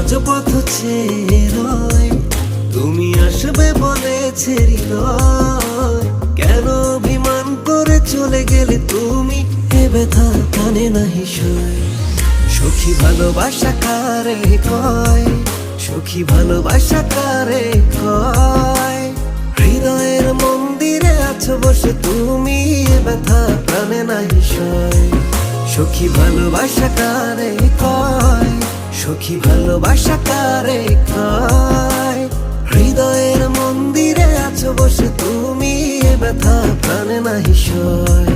মাঝপথ চেয়ে রয়, তুমি আসবে বলেছে হৃদয়। কেন অভিমান করে চলে গেলে তুমি, এ ব্যথা কানে নাহি সয়। সখী ভালোবাসা কারে কয়, সখী ভালোবাসা কারে কয়। হৃদয়ের মন্দিরে আছো বসে তুমি, এ ব্যথা প্রাণে নাহি সয়। সখী ভালোবাসা কারে কয়, সখী ভালোবাসা কারে কয়। হৃদয়ের মন্দিরে আছো বসে তুমি, এ ব্যথা প্রাণে নাহি সয়।